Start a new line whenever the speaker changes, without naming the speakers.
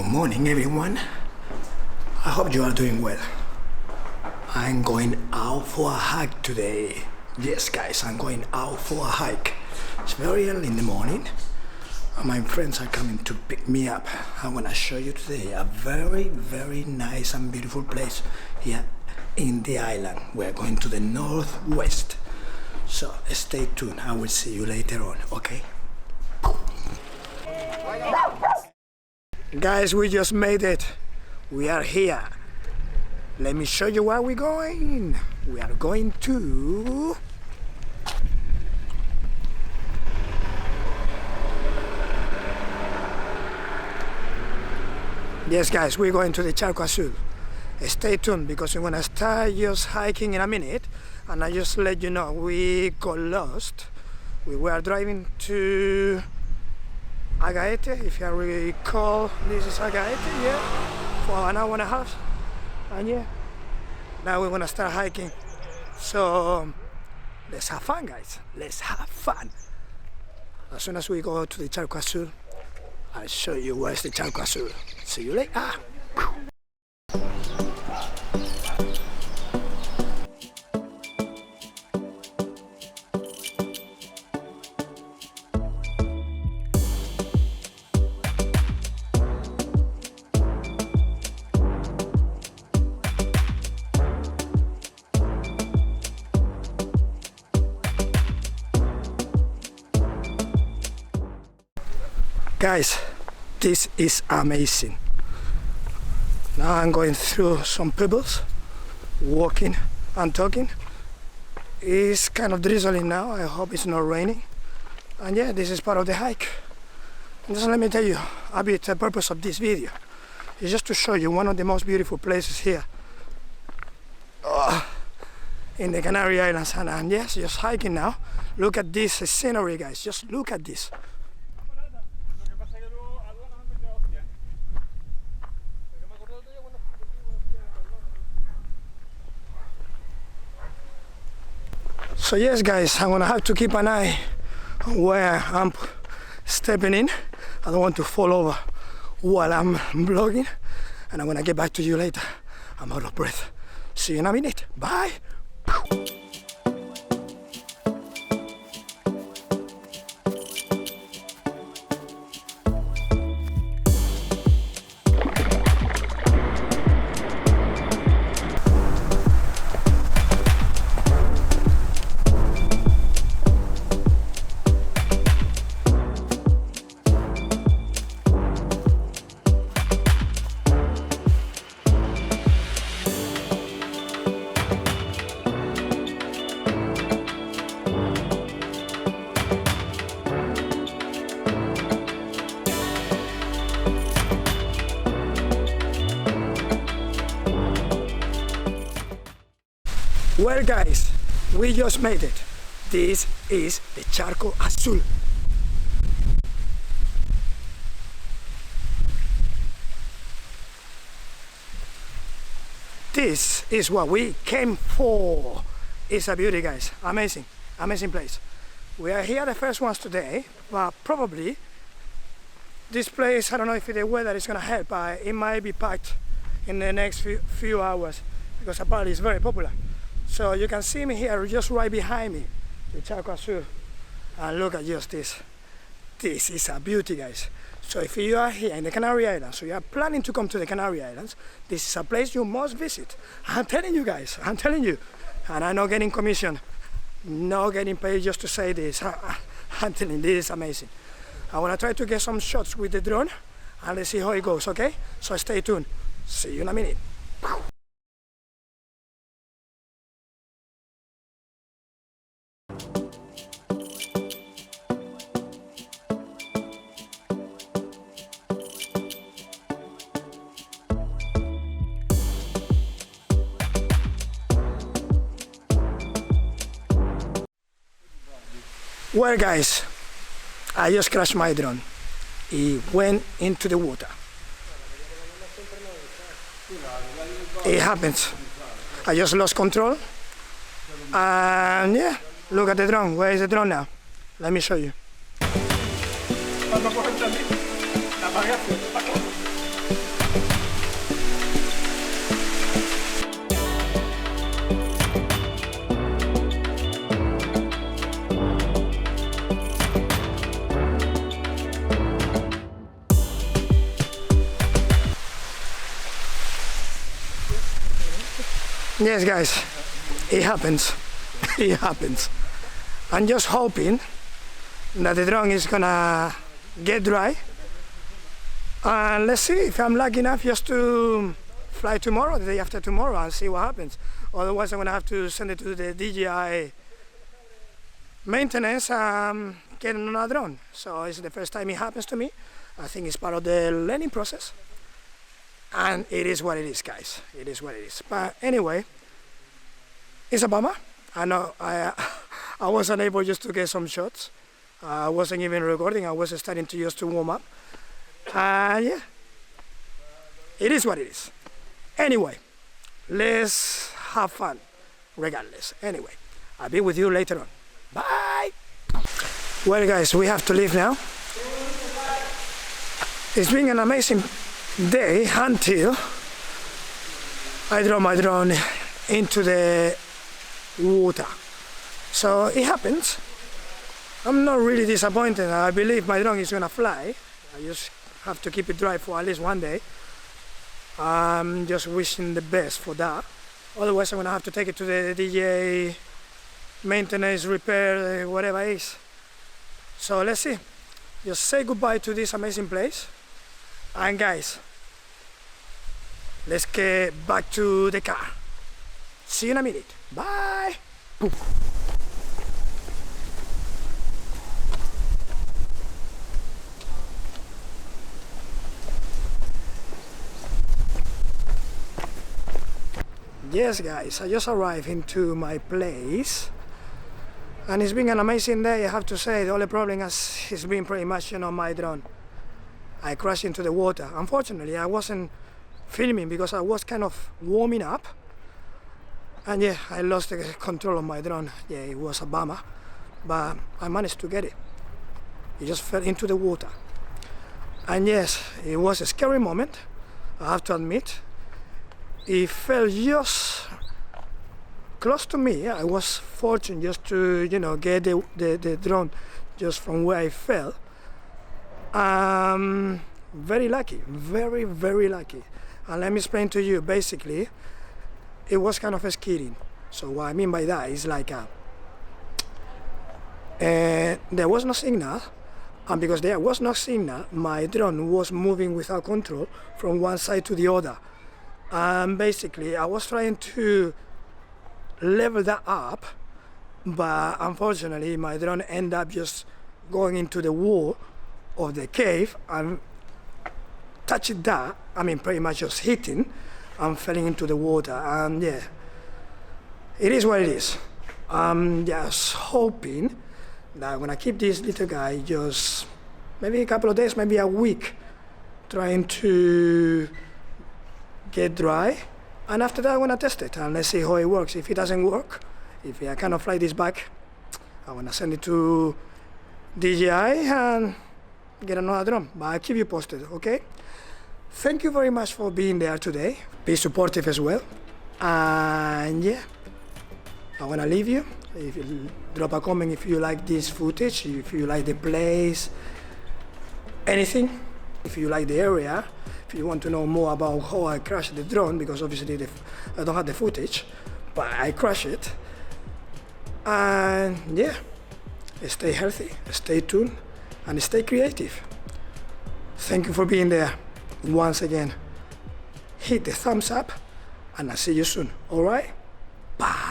morning, everyone. I hope you are doing well. I'm going out for a hike today. Yes, guys, I'm going out for a hike. It's very early in the morning. My friends are coming to pick me up. I want to show you today a very nice and beautiful place here in the island. We're going to the northwest. So stay tuned. I will see you later on, okay? Guys, we just made it. We are here. Let me show you where we're going. We are going to... Yes, guys, we're going to the Charco Azul. Stay tuned because we're gonna start just hiking in a minute, and I just let you know we got lost. We were driving to Agaete, if you recall. This is Agaete, yeah, for an hour and a half, and yeah, now we're gonna start hiking. So let's have fun, guys. Let's have fun. As soon as we go to the Charco Azul, I'll show you where's the Charco Azul. See you later. Guys, this is amazing. Now I'm going through some pebbles, walking and talking. It's kind of drizzling now. I hope it's not raining. And yeah, this is part of the hike. And just let me tell you a bit the purpose of this video. It's just to show you one of the most beautiful places here in the Canary Islands. And yes, just hiking now. Look at this scenery, guys. Just look at this. So yes, guys, I'm gonna have to keep an eye on where I'm stepping in. I don't want to fall over while I'm vlogging, and I'm gonna get back to you later. I'm out of breath. See you in a minute. Bye. Well, guys, we just made it. This is the Charco Azul. This is what we came for. It's a beauty, guys. Amazing, amazing place. We are here the first ones today, but probably this place, I don't know if the weather is gonna help, but it might be packed in the next few hours because apparently it's very popular. So you can see me here, just right behind me, the Charco Azul. And look at just this. This is a beauty, guys. So if you are here in the Canary Islands, so you are planning to come to the Canary Islands, this is a place you must visit. I'm telling you, guys, I'm telling you. And I'm not getting commission, not getting paid just to say this. I'm telling you, this is amazing. I want to try to get some shots with the drone, and let's see how it goes, okay? So stay tuned. See you in a minute. Well, guys, I just crashed my drone. It went into the water. It happens. I just lost control. And yeah, look at the drone. Where is the drone now? Let me show you. Yes, guys, it happens. It happens. I'm just hoping that the drone is gonna get dry. And let's see if I'm lucky enough just to fly tomorrow, the day after tomorrow, and see what happens. Otherwise, I'm gonna have to send it to the DJI maintenance and get another drone. So it's the first time it happens to me. I think it's part of the learning process. And it is what it is, guys. It is what it is. But anyway, it's a bummer. I know I wasn't able just to get some shots. I wasn't even recording. I was starting to just to warm up. Yeah, it is what it is. Anyway, let's have fun regardless. Anyway, I'll be with you later on. Bye. Well, guys, we have to leave now. It's been an amazing day until I drove my drone into the water. So it happens. I'm not really disappointed. I believe my drone is gonna fly. I just have to keep it dry for at least one day. I'm just wishing the best for that. Otherwise, I'm gonna have to take it to the DJI maintenance, repair, whatever it is. So let's see. Just say goodbye to this amazing place. And guys, let's get back to the car. See you in a minute. Bye. Poof. Yes, guys, I just arrived into my place and it's been an amazing day. I have to say the only problem has been pretty much, my drone. I crashed into the water. Unfortunately, I wasn't filming because I was kind of warming up, and yeah, I lost the control of my drone. Yeah, it was a bummer, but I managed to get it. It just fell into the water, and yes, it was a scary moment, I have to admit. It fell just close to me. I was fortunate just to, get the drone just from where I fell. Very lucky, very, very lucky. And let me explain to you, basically, it was kind of skidding. So what I mean by that is like, there was no signal, and because there was no signal, my drone was moving without control from one side to the other. Basically, I was trying to level that up, but unfortunately, my drone ended up just going into the wall of the cave and touching that. Pretty much just hitting and falling into the water. And yeah, it is what it is. I'm just hoping that I'm gonna keep this little guy just maybe a couple of days, maybe a week, trying to get dry, and after that I'm gonna test it and let's see how it works. If it doesn't work, if I cannot fly this back, I'm gonna send it to DJI and get another drone. But I'll keep you posted, okay? Thank you very much for being there today. Be supportive as well. And yeah, I wanna leave you. If you drop a comment if you like this footage, if you like the place, anything, if you like the area. If you want to know more about how I crashed the drone, because obviously I don't have the footage, but I crashed it. And yeah, stay healthy, stay tuned, and stay creative. Thank you for being there. Once again, hit the thumbs up, and I'll see you soon, all right? Bye.